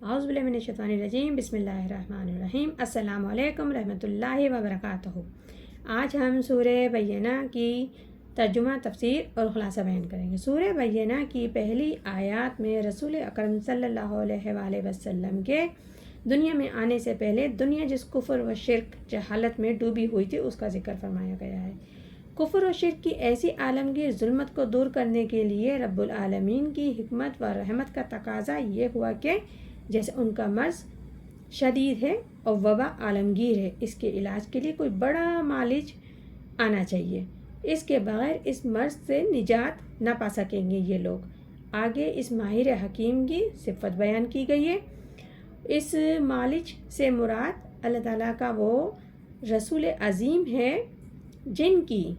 औज़ु बिल्लाहि मिनश्शैतानिर्रजीम बिस्मिल्लाहिर्रहमानिर्रहीम अस्सलामु अलैकुम रहमतुल्लाहि व बरकातुहू। आज हम सूरह बय्यना की तर्जुमा तफसीर और ख़ुलासा बयान करेंगे। सूरह बय्यना की पहली आयत में रसूल अकरम सल्लल्लाहु अलैहि वसल्लम के दुनिया में आने से पहले दुनिया जिस कुफ्र व शिर्क जहालत में डूबी हुई थी उसका जिक्र फरमाया गया है। कुफ्र व शिर्क की ऐसी आलमगीर जुल्मत को दूर करने के लिए रब्बुल आलमीन की हिकमत व रहमत का तकाजा ये हुआ कि जैसे उनका मर्ज़ शदीद है और वबा आलमगीर है, इसके इलाज के लिए कोई बड़ा मालिज आना चाहिए। इसके बगैर इस मर्ज़ से निजात ना पा सकेंगे ये लोग। आगे इस माहिर हकीम की सिफत बयान की गई है। इस मालिज से मुराद अल्लाह ताला का वो रसूल अज़ीम है जिनकी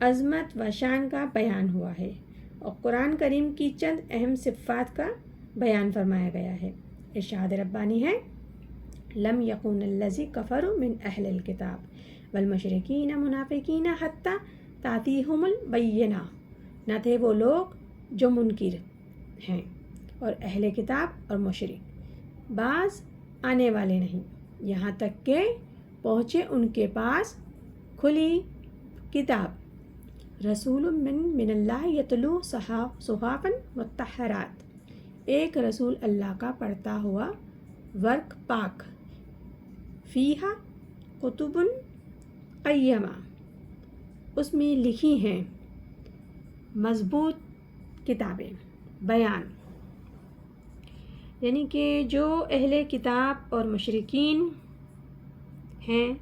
अज़मत व शान का बयान हुआ है और कुरान करीम की चंद अहम सिफ़ात का बयान फरमाया गया है। इरशाद रब्बानी है, लम यकुनल्लज़ी कफ़रू मिन अहलिल किताब वल मुशरिकीन मुनाफ़िकीन हत्ता तातीहुमुल बय्यिना। न थे वो लोग जो मुनकिर हैं और अहले किताब और मुशरिक बाज आने वाले नहीं, यहाँ तक के पहुँचे उनके पास खुली किताब। रसूल मिनल्लाह यतलू सुहाफ़न मुत्तहरात, एक रसूल अल्लाह का पढ़ता हुआ वर्क पाक। फ़ीहा कुतुबुन क़य्यमा, उसमें लिखी हैं मज़बूत किताबें। बयान यानी कि जो अहले किताब और मुशरिकीन हैं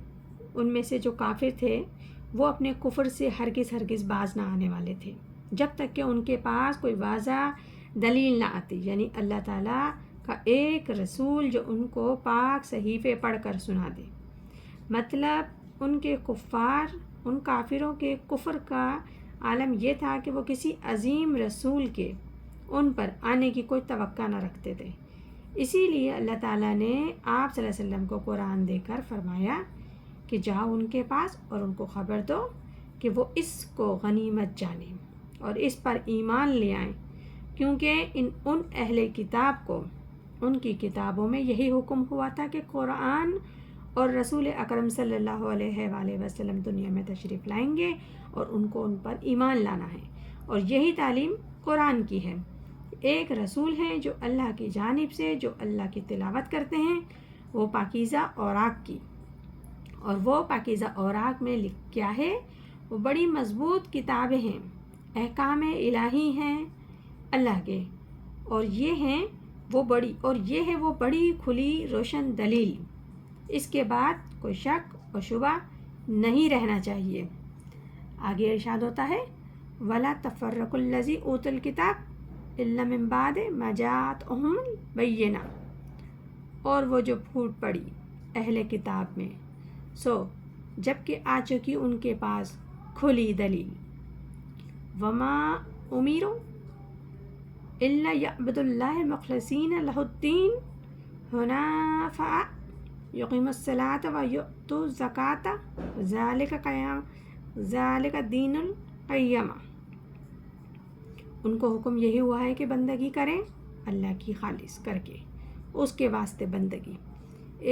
उनमें से जो काफिर थे वो अपने कुफ्र से हरगिज़ बाज ना आने वाले थे जब तक कि उनके पास कोई वाज़ा दलील ना आती, यानी अल्लाह ताला का एक रसूल जो उनको पाक सहीफ़े पढ़ कर सुना दे। मतलब उनके कुफ़ार, उन काफिरों के कुफ्र का आलम यह था कि वो किसी अज़ीम रसूल के उन पर आने की कोई तवक्का न रखते थे। इसीलिए अल्लाह ताला ने आप सल्लल्लाहु अलैहि वसल्लम को कुरान देकर फरमाया कि जाओ उनके पास और उनको ख़बर दो कि वो इसको गनीमत जाने और इस पर ईमान ले आएँ, क्योंकि उन अहले किताब को उनकी किताबों में यही हुक्म हुआ था कि कुरान और रसूल अकरम सल्लल्लाहु अलैहि वसल्लम दुनिया में तशरीफ़ लाएंगे और उनको उन पर ईमान लाना है। और यही तालीम कुरान की है। एक रसूल हैं जो अल्लाह की जानिब से जो अल्लाह की तिलावत करते हैं वो पाकीज़ा औराक की, और वो पाकीज़ा औराक में लिख क्या है, वो बड़ी मज़बूत किताबें हैं, अहकाम इलाही हैं अल्लाह के, और ये हैं वो बड़ी, और ये है वो बड़ी खुली रोशन दलील। इसके बाद कोई शक और शुबा नहीं रहना चाहिए। आगे इरशाद होता है, वला तफ़र्रक़ुल्लज़ी ऊतुल किताब इल्ला मिन बाद मा जाअतहुमुल बय्यिना, और वो जो फूट पड़ी अहले किताब में सो जबकि आ चुकी उनके पास खुली दलील। वमा उमिरू इल्ला यअबुदुल्लाह मुख़लिसीन लहुद्दीन हुनाफ़ा युक़ीमुस्सलात व युअतुज़्ज़कात ज़ालिका दीनुल क़य्यिम। उनको हुक्म यही हुआ है कि बंदगी करें अल्लाह की खालिस करके, उसके वास्ते बंदगी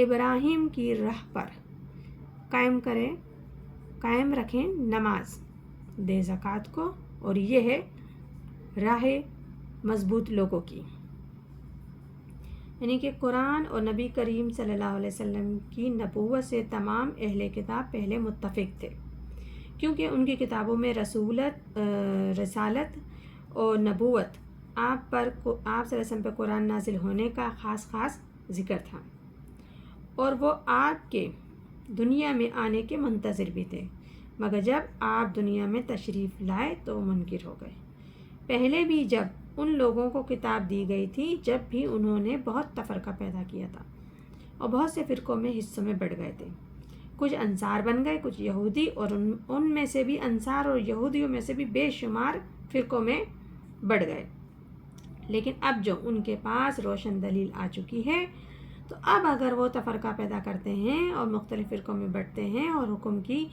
इब्राहीम की राह पर कायम रखें, नमाज दे ज़कात को, और ये है राह मज़बूत लोगों की। यानी कि कुरान और नबी करीम सल्लल्लाहु अलैहि वसल्लम की नबूवत से तमाम अहले किताब पहले मुत्तफ़िक थे, क्योंकि उनकी किताबों में रसालत और नबूवत आप सल्लल्लाहु अलैहि वसल्लम पर कुरान नाजिल होने का ख़ास ज़िक्र था, और वो आपके दुनिया में आने के मुंतज़िर भी थे, मगर जब आप दुनिया में तशरीफ़ लाए तो वो मुनकिर हो गए। पहले भी जब उन लोगों को किताब दी गई थी जब भी उन्होंने बहुत तफ़रक़ा पैदा किया था और बहुत से फ़िरक़ों में हिस्सों में बढ़ गए थे। कुछ अंसार बन गए, कुछ यहूदी, और उनमें से भी अंसार और यहूदियों में से भी बेशुमार फ़िरक़ों में बढ़ गए। लेकिन अब जो उनके पास रोशन दलील आ चुकी है तो अब अगर वो तफ़रक़ा पैदा करते हैं और मुख्तलिफ़ फ़िरक़ों में बढ़ते हैं और हुक्म की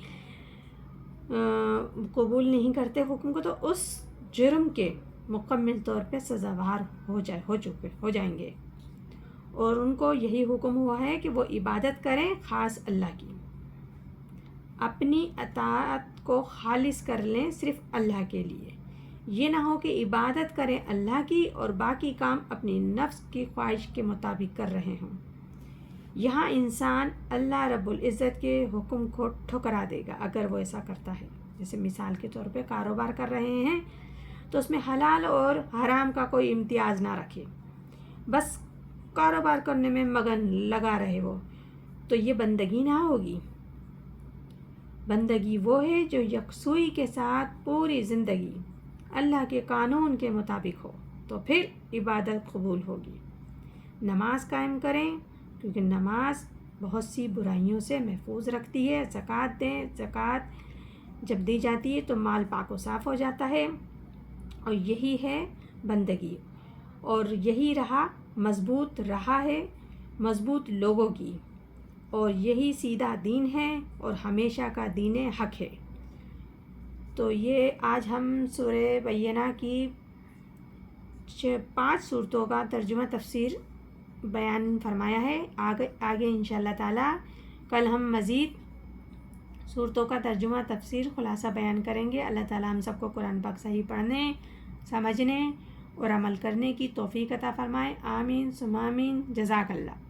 कबूल नहीं करते हुक्म को, तो उस जुर्म के मुकम्मल तौर पे सज़ावार हो जाएंगे। اور ان کو یہی حکم ہوا ہے کہ وہ عبادت کریں خاص اللہ کی، اپنی اطاعت کو خالص کر لیں صرف اللہ کے لیے۔ یہ نہ ہو کہ عبادت کریں اللہ کی اور باقی کام اپنی نفس کی خواہش کے مطابق کر رہے ہوں۔ یہاں انسان اللہ رب العزت کے حکم کو ٹھکرا دے گا اگر وہ ایسا کرتا ہے۔ جیسے مثال کے طور پہ کاروبار کر رہے ہیں تو اس میں حلال اور حرام کا کوئی امتیاز نہ رکھے، بس کاروبار کرنے میں مگن لگا رہے وہ، تو یہ بندگی نہ ہوگی۔ بندگی وہ ہے جو یکسوئی کے ساتھ پوری زندگی اللہ کے قانون کے مطابق ہو، تو پھر عبادت قبول ہوگی۔ نماز قائم کریں کیونکہ نماز بہت سی برائیوں سے محفوظ رکھتی ہے۔ زکوٰۃ دیں، زکوٰۃ جب دی جاتی ہے تو مال پاک و صاف ہو جاتا ہے، اور یہی ہے بندگی، اور یہی مضبوط رہا ہے مضبوط لوگوں کی، اور یہی سیدھا دین ہے اور ہمیشہ کا دین حق ہے۔ تو یہ آج ہم سورہ بینہ کی 5 صورتوں کا ترجمہ تفسیر بیان فرمایا ہے۔ آگے انشاءاللہ تعالی کل ہم مزید صورتوں کا ترجمہ تفسیر خلاصہ بیان کریں گے۔ اللہ تعالی ہم سب کو قرآن پاک صحیح پڑھنے، سمجھنے اور عمل کرنے کی توفیق عطا فرمائے۔ آمین ثم آمین۔ جزاک اللہ۔